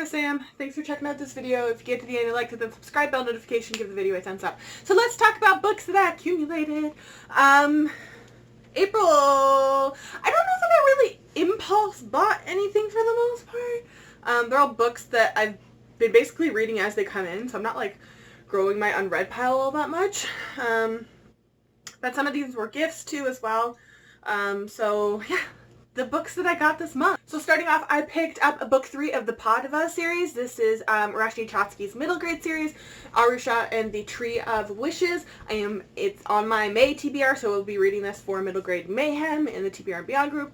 name is Sam. Thanks for checking out this video. If you get to the end and liked it, then subscribe, bell notification, give the video a thumbs up. So let's talk about books that I accumulated. April, I don't know that I really impulse bought anything for the most part. They're all books that I've been basically reading as they come in, so I'm not like growing my unread pile all that much. But some of these were gifts too as well. So yeah, the books that I got this month. So starting off, I picked up book 3 of the Padava series. This is Rashni Chotsky's middle grade series, Arusha and the Tree of Wishes. It's on my May TBR, so we'll be reading this for middle grade mayhem in the TBR and Beyond group.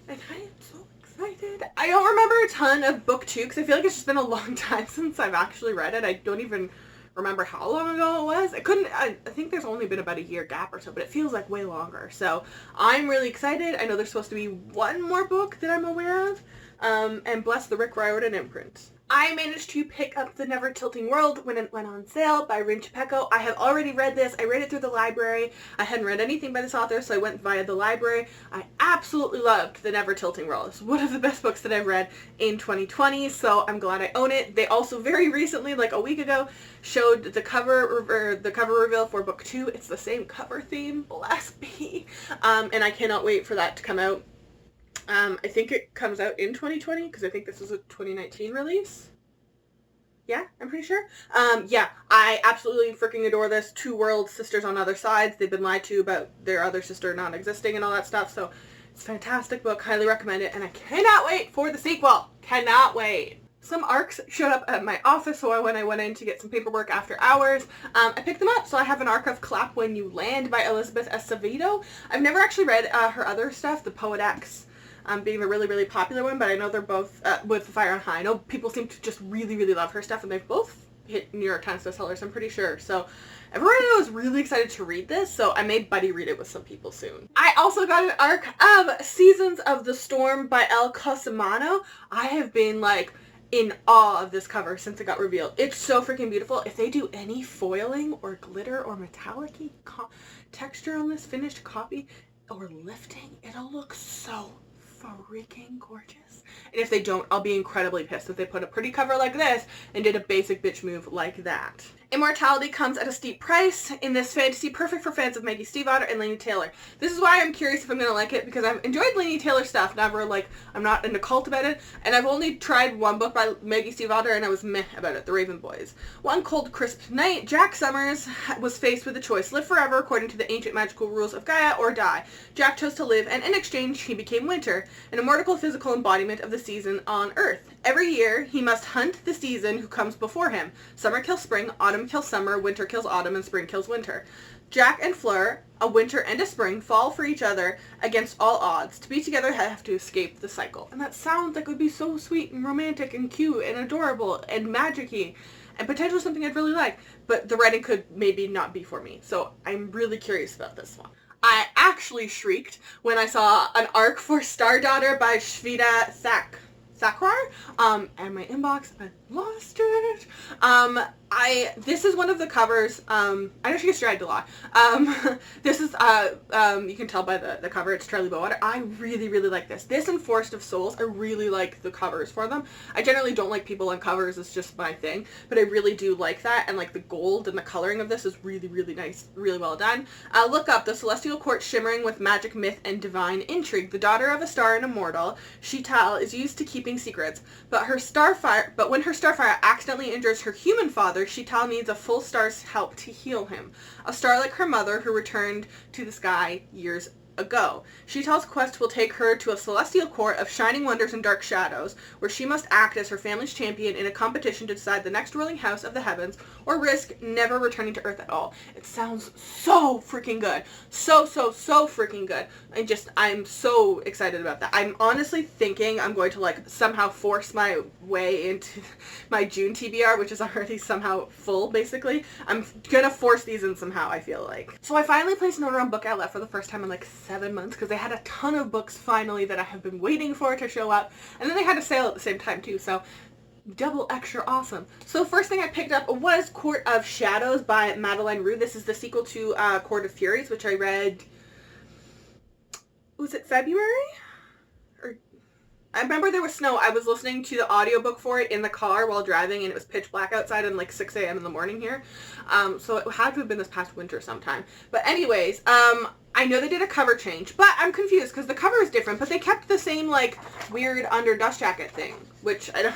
And I am so excited. I don't remember a ton of book 2 because I feel like it's just been a long time since I've actually read it. I don't even remember how long ago it was. I think there's only been about a year gap or so, but it feels like way longer. So I'm really excited. I know there's supposed to be one more book that I'm aware of, and bless the Rick Riordan imprint. I managed to pick up The Never Tilting World when it went on sale by Rin Chapeko. I have already read this. I read it through the library. I hadn't read anything by this author, so I went via the library. I absolutely loved The Never Tilting World. It's one of the best books that I've read in 2020, so I'm glad I own it. They also very recently, like a week ago, showed the cover reveal for book 2. It's the same cover theme, bless me. And I cannot wait for that to come out. I think it comes out in 2020 because I think this was a 2019 release. Yeah, I'm pretty sure. Yeah, I absolutely freaking adore this. Two worlds, sisters on other sides. They've been lied to about their other sister not existing and all that stuff. So it's a fantastic book. Highly recommend it. And I cannot wait for the sequel. Cannot wait. Some ARCs showed up at my office, so when I went in to get some paperwork after hours, I picked them up. So I have an ARC of Clap When You Land by Elizabeth Acevedo. I've never actually read her other stuff, The Poet X. Being the really, really popular one, but I know they're both with Fire on High. I know people seem to just really, really love her stuff, and they've both hit New York Times bestsellers, I'm pretty sure. So everyone I know is really excited to read this, so I may buddy read it with some people soon. I also got an ARC of Seasons of the Storm by El Cosimano. I have been like in awe of this cover since it got revealed. It's so freaking beautiful. If they do any foiling or glitter or metallic-y texture on this finished copy or lifting, it'll look so freaking gorgeous. And if they don't, I'll be incredibly pissed if they put a pretty cover like this and did a basic bitch move like that. Immortality comes at a steep price in this fantasy, perfect for fans of Maggie Stiefvater and Laini Taylor. This is why I'm curious if I'm going to like it, because I've enjoyed Laini Taylor stuff, never like, I'm not in a cult about it, and I've only tried one book by Maggie Stiefvater and I was meh about it, The Raven Boys. One cold crisp night, Jack Summers was faced with a choice, live forever according to the ancient magical rules of Gaia or die. Jack chose to live, and in exchange he became Winter, an immortal physical embodiment of the season on Earth. Every year, he must hunt the season who comes before him. Summer kills spring, autumn kills summer, winter kills autumn, and spring kills winter. Jack and Fleur, a winter and a spring, fall for each other against all odds. To be together, have to escape the cycle. And that sounds like it would be so sweet and romantic and cute and adorable and magic-y and potentially something I'd really like. But the writing could maybe not be for me. So I'm really curious about this one. I actually shrieked when I saw an ARC for Star Daughter by Shveta Thakrar, and my inbox, I lost it. This is one of the covers, I know she gets dragged a lot. This is, you can tell by the cover, it's Charlie Bowater. I really, really like this. This and Forest of Souls, I really like the covers for them. I generally don't like people on covers, it's just my thing, but I really do like that, and like the gold and the coloring of this is really, really nice, really well done. Look up, the celestial court shimmering with magic, myth, and divine intrigue. The daughter of a star and immortal, Sheetal is used to keeping secrets, but when her starfire accidentally injures her human father, Sheetal needs a full star's help to heal him. A star like her mother who returned to the sky years ago. Sheetal's quest will take her to a celestial court of shining wonders and dark shadows, where she must act as her family's champion in a competition to decide the next ruling house of the heavens, or risk never returning to Earth at all. It sounds so freaking good. So freaking good. I'm so excited about that. I'm honestly thinking I'm going to like somehow force my way into my June TBR, which is already somehow full, basically. I'm gonna force these in somehow, I feel like. So I finally placed an order on Book Outlet for the first time in like 7 months, because they had a ton of books finally that I have been waiting for to show up, and then they had a sale at the same time too, so double extra awesome. So first thing I picked up was Court of Shadows by Madeleine Roux. This is the sequel to Court of Furies, which I read, was it February? Or I remember there was snow. I was listening to the audiobook for it in the car while driving, and it was pitch black outside and like 6 a.m. in the morning here. So it had to have been this past winter sometime. But anyways, I know they did a cover change, but I'm confused because the cover is different, but they kept the same like weird under dust jacket thing, which I don't...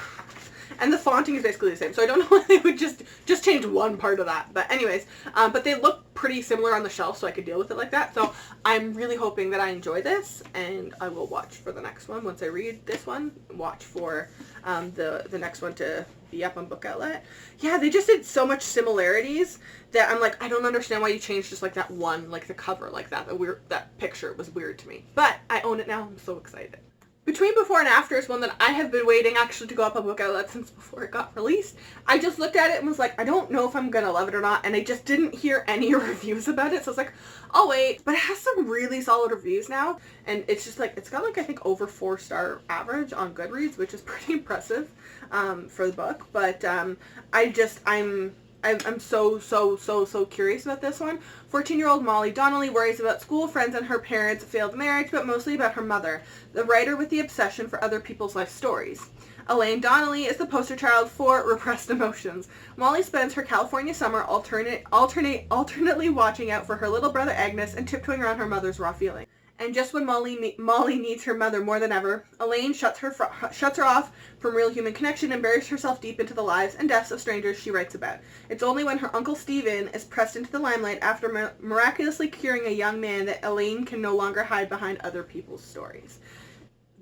And the fonting is basically the same, so I don't know why they would just change one part of that. But anyways, but they look pretty similar on the shelf, so I could deal with it like that. So I'm really hoping that I enjoy this, and I will watch for the next one. Once I read this one, watch for the next one to be up on Book Outlet. Yeah, they just did so much similarities that I'm like, I don't understand why you changed just like that one, like the cover like that. That picture was weird to me. But I own it now. I'm so excited. Between Before and After is one that I have been waiting actually to go up on Book Outlet since before it got released. I just looked at it and was like, I don't know if I'm going to love it or not, and I just didn't hear any reviews about it, so I was like, I'll wait. But it has some really solid reviews now, and it's just like, it's got like, I think over 4-star average on Goodreads, which is pretty impressive for the book, but I'm so curious about this one. 14-year-old Molly Donnelly worries about school, friends, and her parents' failed marriage, but mostly about her mother, the writer with the obsession for other people's life stories. Elaine Donnelly is the poster child for repressed emotions. Molly spends her California summer alternately watching out for her little brother Agnes and tiptoeing around her mother's raw feelings. And just when Molly needs her mother more than ever, Elaine shuts her off from real human connection and buries herself deep into the lives and deaths of strangers she writes about. It's only when her Uncle Stephen is pressed into the limelight after miraculously curing a young man that Elaine can no longer hide behind other people's stories.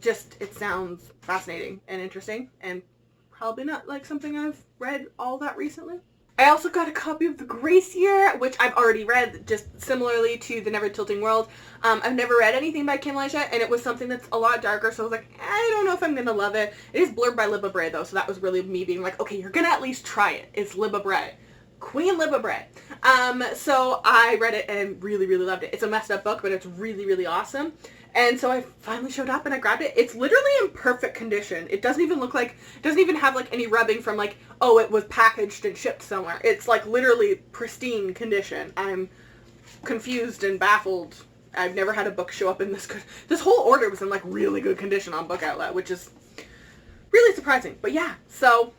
Just, it sounds fascinating and interesting, and probably not like something I've read all that recently. I also got a copy of The Grace Year, which I've already read, just similarly to The Never Tilting World. I've never read anything by Kim Leisha, and it was something that's a lot darker, so I was like, I don't know if I'm going to love it. It is blurred by Libba Bray, though, so that was really me being like, okay, you're going to at least try it. It's Libba Bray. Queen Libba Bray. So I read it and really, really loved it. It's a messed up book, but it's really, really awesome. And so I finally showed up and I grabbed it. It's literally in perfect condition. It doesn't even look like, it doesn't even have like any rubbing from like, oh, it was packaged and shipped somewhere. It's like literally pristine condition. I'm confused and baffled. I've never had a book show up in this good. This whole order was in like really good condition on Book Outlet, which is really surprising. But yeah, so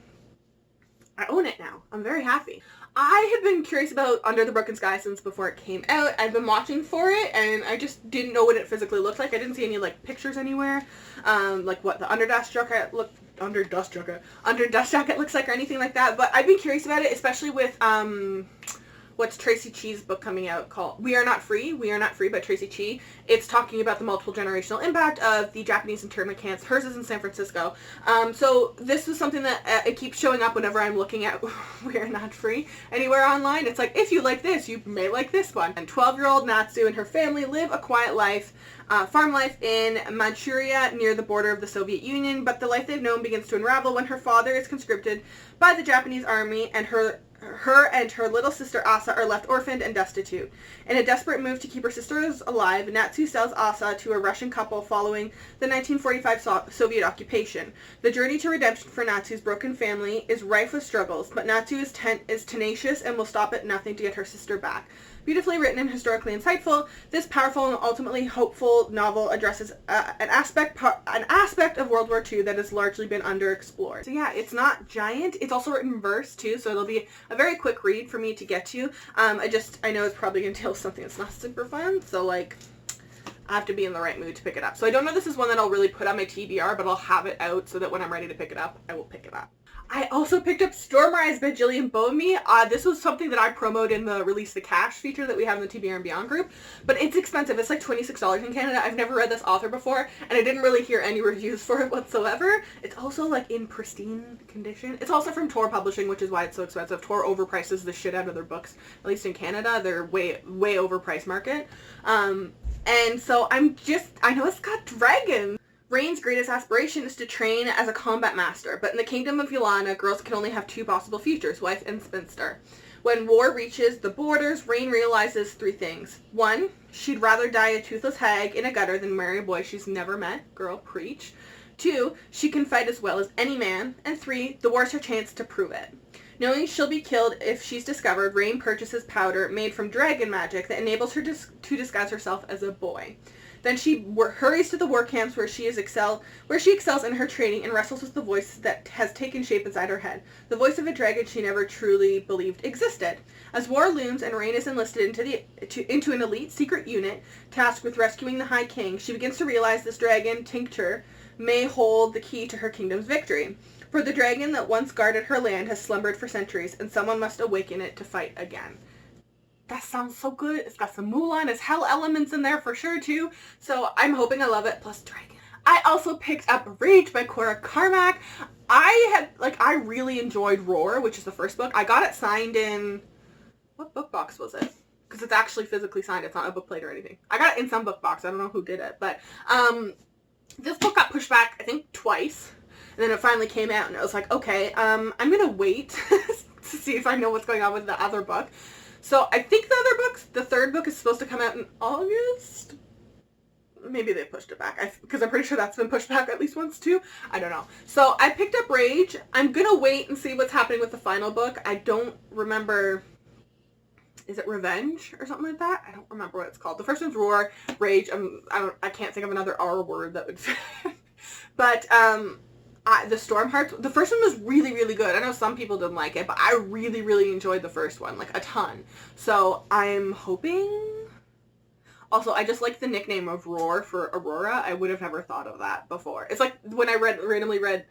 I own it now. I'm very happy. I have been curious about Under the Broken Sky since before it came out. I've been watching for it, and I just didn't know what it physically looked like. I didn't see any, like, pictures anywhere, like what the Under Dust Jacket looks like or anything like that, but I've been curious about it, especially with, what's Tracy Chi's book coming out called We Are Not Free by Tracy Chi. It's talking about the multiple generational impact of the Japanese internment camps. Hers is in San Francisco. So this is something that it keeps showing up whenever I'm looking at We Are Not Free anywhere online. It's like, if you like this, you may like this one. And 12-year-old Natsu and her family live a quiet life, farm life in Manchuria near the border of the Soviet Union, but the life they've known begins to unravel when her father is conscripted by the Japanese army and her and her little sister Asa are left orphaned and destitute. In a desperate move to keep her sisters alive, Natsu sells Asa to a Russian couple following the 1945 Soviet occupation. The journey to redemption for Natsu's broken family is rife with struggles, but Natsu is tenacious and will stop at nothing to get her sister back. Beautifully written and historically insightful, this powerful and ultimately hopeful novel addresses an aspect of World War II that has largely been underexplored. So yeah, it's not giant. It's also written in verse too, so it'll be a very quick read for me to get to. I know it's probably going to deal with something that's not super fun, so like, I have to be in the right mood to pick it up. So I don't know if this is one that I'll really put on my TBR, but I'll have it out so that when I'm ready to pick it up, I will pick it up. I also picked up Stormrise by Gillian Bowamy. This was something that I promoted in the Release the Cash feature that we have in the TBR and Beyond group, but it's expensive. It's like $26 in Canada. I've never read this author before, and I didn't really hear any reviews for it whatsoever. It's also like in pristine condition. It's also from Tor Publishing, which is why it's so expensive. Tor overprices the shit out of their books, at least in Canada. They're way overpriced market. And so I know it's got dragons. Rain's greatest aspiration is to train as a combat master, but in the kingdom of Yolana, girls can only have two possible futures, wife and spinster. When war reaches the borders, Rain realizes three things. 1, she'd rather die a toothless hag in a gutter than marry a boy she's never met. Girl, preach. 2, she can fight as well as any man. And 3, the war's her chance to prove it. Knowing she'll be killed if she's discovered, Rain purchases powder made from dragon magic that enables her to disguise herself as a boy. Then she hurries to the war camps where she excels in her training and wrestles with the voice that has taken shape inside her head. The voice of a dragon she never truly believed existed. As war looms and Rain is enlisted into an elite secret unit tasked with rescuing the High King, she begins to realize this dragon, Tincture, may hold the key to her kingdom's victory. For the dragon that once guarded her land has slumbered for centuries, and someone must awaken it to fight again. That sounds so good. It's got some Mulan as hell elements in there for sure too. So I'm hoping I love it, plus dragon. I also picked up Rage by Cora Carmack. I really enjoyed Roar, which is the first book. I got it signed in, what book box was it? Because it's actually physically signed. It's not a book plate or anything. I got it in some book box. I don't know who did it, but this book got pushed back, I think, twice. And then it finally came out, and I was like, okay, I'm going to wait to see if I know what's going on with the other book. So I think the third book is supposed to come out in August. Maybe they pushed it back, because I'm pretty sure that's been pushed back at least once too. I don't know. So I picked up Rage. I'm going to wait and see what's happening with the final book. I don't remember, is it Revenge or something like that? I don't remember what it's called. The first one's Roar, Rage. I can't think of another R word that would fit. But, the Stormhearts, the first one was really, really good. I know some people didn't like it, but I really, really enjoyed the first one, like a ton. So I'm hoping. Also, I just like the nickname of Roar for Aurora. I would have never thought of that before. It's like when I randomly read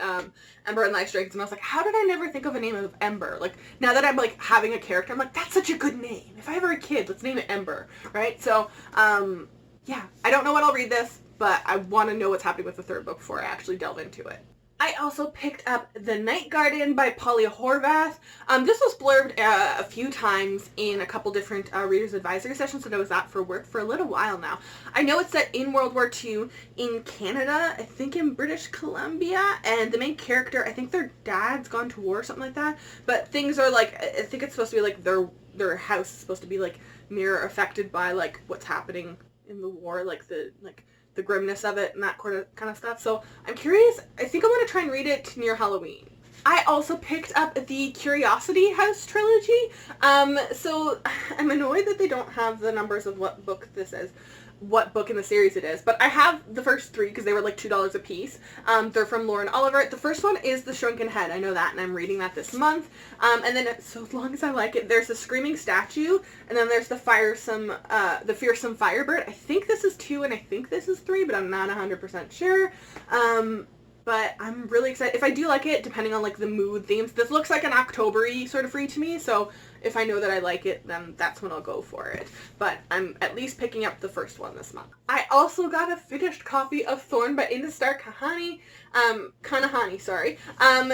Ember and Life's Dragons, and I was like, how did I never think of a name of Ember? Like, now that I'm like having a character, I'm like, that's such a good name. If I ever a kid, let's name it Ember, right? So, yeah, I don't know when I'll read this, but I want to know what's happening with the third book before I actually delve into it. I also picked up The Night Garden by Polly Horvath. This was blurbed a few times in a couple different Reader's Advisory sessions that I was at for work for a little while now. I know it's set in World War II in Canada, I think in British Columbia, and the main character, I think their dad's gone to war or something like that, but things are like, I think it's supposed to be like their house is supposed to be like mirror affected by like what's happening in the war, like the grimness of it and that kind of stuff. So I'm curious. I think I'm going to try and read it near Halloween. I also picked up the Curiosity House trilogy. So I'm annoyed that they don't have the numbers of what book this is, what book in the series it is, but I have the first three because they were like $2 a piece. They're from Lauren Oliver. The first one is The Shrunken Head. I know that, and I'm reading that this month. And then, so as long as I like it, there's a Screaming Statue, and then there's the Fearsome Firebird. I think this is 2, and I think this is 3, but I'm not 100% sure. But I'm really excited. If I do like it, depending on like the mood themes, this looks like an October-y sort of read to me, so if I know that I like it, then that's when I'll go for it. But I'm at least picking up the first one this month. I also got a finished copy of Thorn by Industar Kanahani, sorry.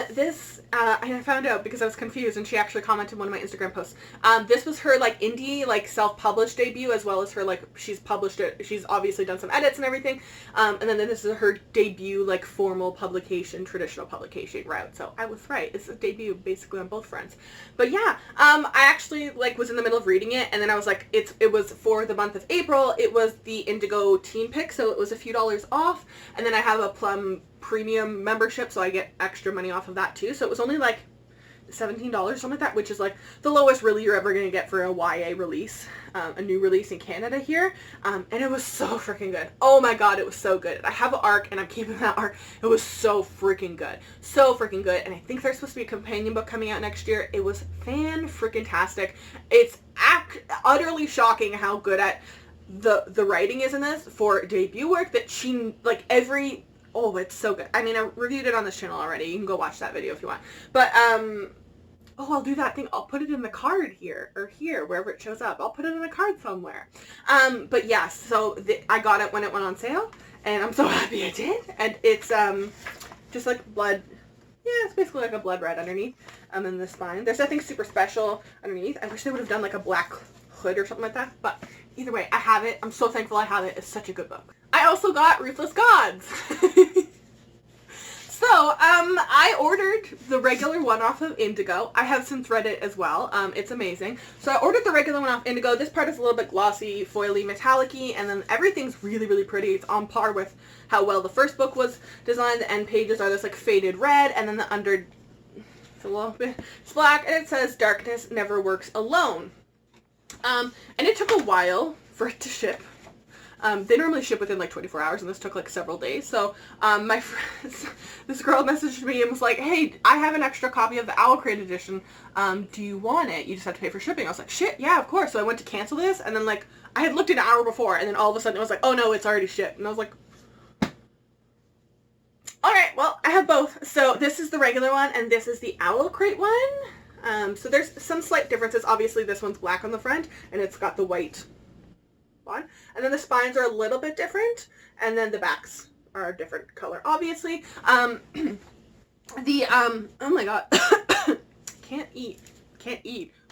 This, I found out because I was confused, and she actually commented on one of my Instagram posts. This was her, like, indie, like, self-published debut, as well as her, like, she's published it, she's obviously done some edits and everything, and then this is her debut, like, formal publication, traditional publication route, so I was right. It's a debut, basically, on both fronts. But yeah, I actually, like, was in the middle of reading it, and then I was like, it was for the month of April, it was the Indigo Teen Pick, so it was a few dollars off, and then I have a Plum Premium membership, so I get extra money off of that too, so it was only like $17, something like that, which is like the lowest really you're ever going to get for a YA release, a new release in Canada here, and it was so freaking good. Oh my god, it was so good. I have an ARC, and I'm keeping that ARC. It was so freaking good. So freaking good, and I think there's supposed to be a companion book coming out next year. It was fan-freaking-tastic. It's utterly shocking how good at the writing is in this for debut work, that she, like, oh, it's so good. I mean, I reviewed it on this channel already. You can go watch that video if you want. But, oh, I'll do that thing. I'll put it in the card here, or here, wherever it shows up. I'll put it in a card somewhere. But yeah, so I got it when it went on sale, and I'm so happy I did. And it's, just like blood. Yeah, it's basically like a blood red underneath, in the spine. There's nothing super special underneath. I wish they would have done like a black hood or something like that, but either way, I have it. I'm so thankful I have it. It's such a good book. I also got Ruthless Gods. So, I ordered the regular one off of Indigo. I have since read it as well. It's amazing. So I ordered the regular one off Indigo. This part is a little bit glossy, foily, metallic-y, and then everything's really, really pretty. It's on par with how well the first book was designed. The end pages are this like faded red, and then the under, it's a little bit, it's black, and it says, "Darkness never works alone." And it took a while for it to ship. They normally ship within like 24 hours, and this took like several days. So my friends, this girl messaged me and was like, hey, I have an extra copy of the Owl Crate edition. Do you want it? You just have to pay for shipping. I was like, shit, yeah, of course. So I went to cancel this, and then like I had looked at an hour before, and then all of a sudden it was like, oh no, it's already shipped. And I was like, alright, well, I have both. So this is the regular one, and this is the Owl Crate one. So there's some slight differences. Obviously this one's black on the front, and it's got the white one. And then the spines are a little bit different, and then the backs are a different color, obviously. Oh my god. Can't eat.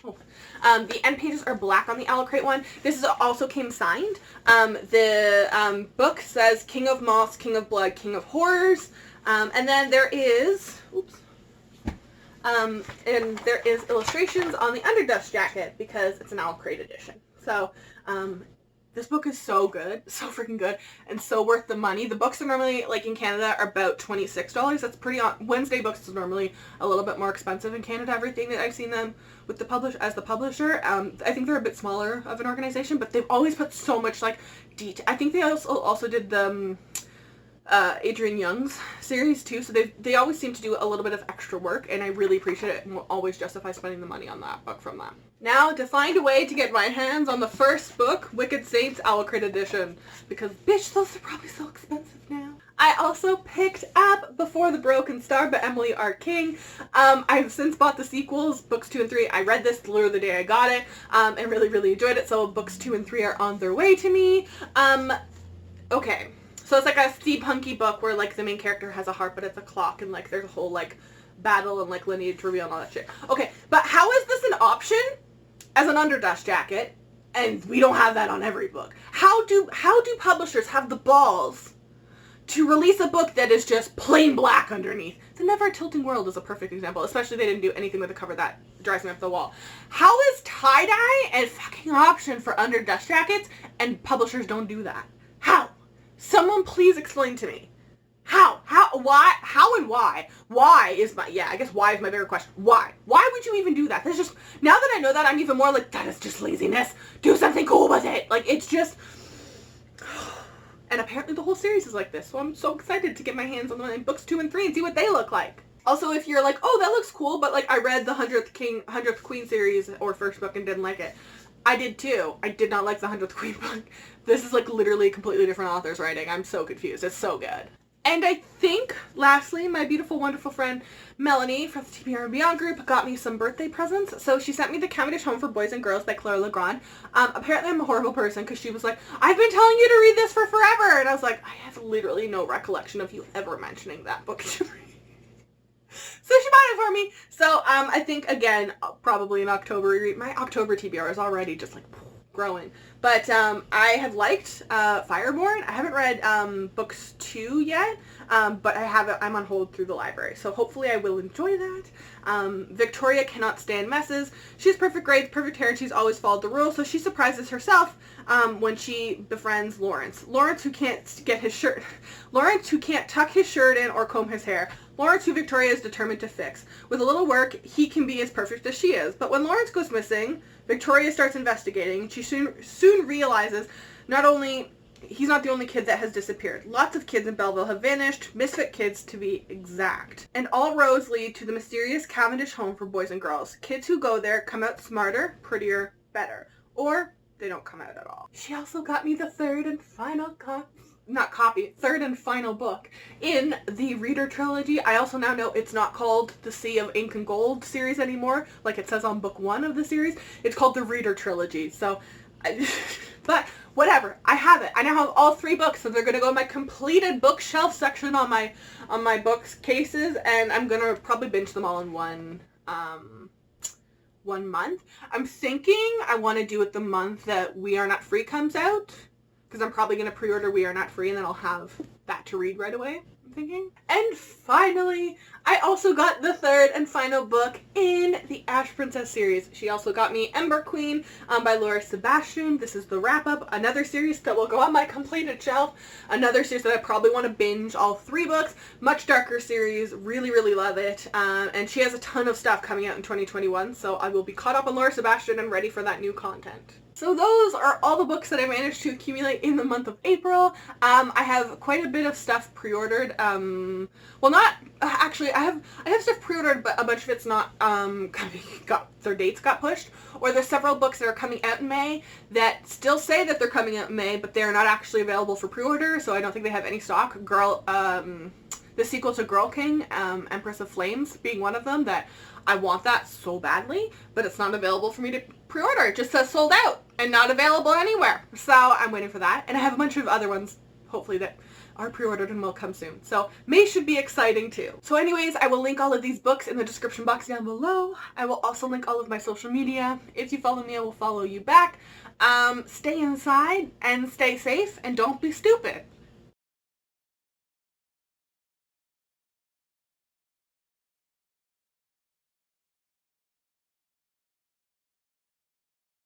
Oh. The end pages are black on the Owl Crate one. This is also came signed. The book says King of Moths, King of Blood, King of Horrors. And then there is, oops. And there is illustrations on the Underdust jacket because it's an Owl Crate edition. So, this book is so good, so freaking good, and so worth the money. The books are normally, like in Canada, are about $26. That's pretty on. Wednesday Books is normally a little bit more expensive in Canada, everything that I've seen them with the publisher. I think they're a bit smaller of an organization, but they've always put so much, like, detail. I think they also did the Adrian Young's series too, so they always seem to do a little bit of extra work, and I really appreciate it and will always justify spending the money on that book from them. Now, to find a way to get my hands on the first book, Wicked Saints Owl Crate edition, because bitch, those are probably so expensive now. I also picked up Before the Broken Star by Emily R. King. I've since bought the sequels, books 2 and 3. I read this literally the day I got it, and really, really enjoyed it, so books 2 and 3 are on their way to me. Okay. So it's like a steampunky book where, like, the main character has a harp, but it's a clock, and, like, there's a whole, like, battle and, like, lineage reveal and all that shit. Okay, but how is this an option as an Underdust jacket, and we don't have that on every book? How do publishers have the balls to release a book that is just plain black underneath? The Never a Tilting World is a perfect example, especially they didn't do anything with the cover that drives me up the wall. How is tie-dye a fucking option for Underdust jackets, and publishers don't do that? How? Someone please explain to me. How? Why? How and why? Why is my, I guess why is my bigger question. Why? Why would you even do that? That's just, now that I know that, I'm even more like, that is just laziness. Do something cool with it. Like, it's just, and apparently the whole series is like this, so I'm so excited to get my hands on the books 2 and 3 and see what they look like. Also, if you're like, oh, that looks cool, but like, I read the 100th Queen series or first book and didn't like it. I did too. I did not like the 100th Queen book. This is like literally completely different authors writing. I'm so confused. It's so good. And I think, lastly, my beautiful, wonderful friend Melanie from the TBR and Beyond group got me some birthday presents. So she sent me The Cavendish Home for Boys and Girls by Claire Legrand. Apparently I'm a horrible person because she was like, I've been telling you to read this for forever. And I was like, I have literally no recollection of you ever mentioning that book to me. So she bought it for me. So I think, again, probably in October, my October TBR is already just like growing. But I have liked Fireborn. I haven't read books 2 yet, but I have it. I'm on hold through the library, so hopefully I will enjoy that. Victoria cannot stand messes. She has perfect grades, perfect hair, and she's always followed the rules, so she surprises herself when she befriends Lawrence. Lawrence who can't get his shirt, Lawrence who can't tuck his shirt in or comb his hair. Lawrence who Victoria is determined to fix. With a little work, he can be as perfect as she is. But when Lawrence goes missing, Victoria starts investigating. She soon realizes he's not the only kid that has disappeared. Lots of kids in Belleville have vanished, misfit kids to be exact. And all roads lead to the mysterious Cavendish Home for Boys and Girls. Kids who go there come out smarter, prettier, better. Or they don't come out at all. She also got me the third and final book in the Reader Trilogy. I also now know it's not called the Sea of Ink and Gold series anymore, like it says on book 1 of the series. It's called the Reader Trilogy. So, but whatever. I have it. I now have all 3 books, so they're gonna go in my completed bookshelf section on my books cases, and I'm gonna probably binge them all in one month. I'm thinking I want to do it the month that We Are Not Free comes out, because I'm probably going to pre-order We Are Not Free, and then I'll have that to read right away, I'm thinking. And finally, I also got the third and final book in the Ash Princess series. She also got me Ember Queen by Laura Sebastian. This is the wrap-up. Another series that will go on my completed shelf. Another series that I probably want to binge all 3 books. Much darker series. Really, really love it. And she has a ton of stuff coming out in 2021, so I will be caught up on Laura Sebastian and ready for that new content. So those are all the books that I managed to accumulate in the month of April. I have quite a bit of stuff pre-ordered. Well, not actually. I have stuff pre-ordered, but a bunch of it's not their dates got pushed. Or there's several books that are coming out in May that still say that they're coming out in May, but they're not actually available for pre-order. So I don't think they have any stock. The sequel to Girl King, Empress of Flames, being one of them that I want that so badly, but it's not available for me to pre-order. It just says sold out and not available anywhere. So I'm waiting for that. And I have a bunch of other ones, hopefully, that are pre-ordered and will come soon. So May should be exciting too. So anyways, I will link all of these books in the description box down below. I will also link all of my social media. If you follow me, I will follow you back. Stay inside and stay safe and don't be stupid.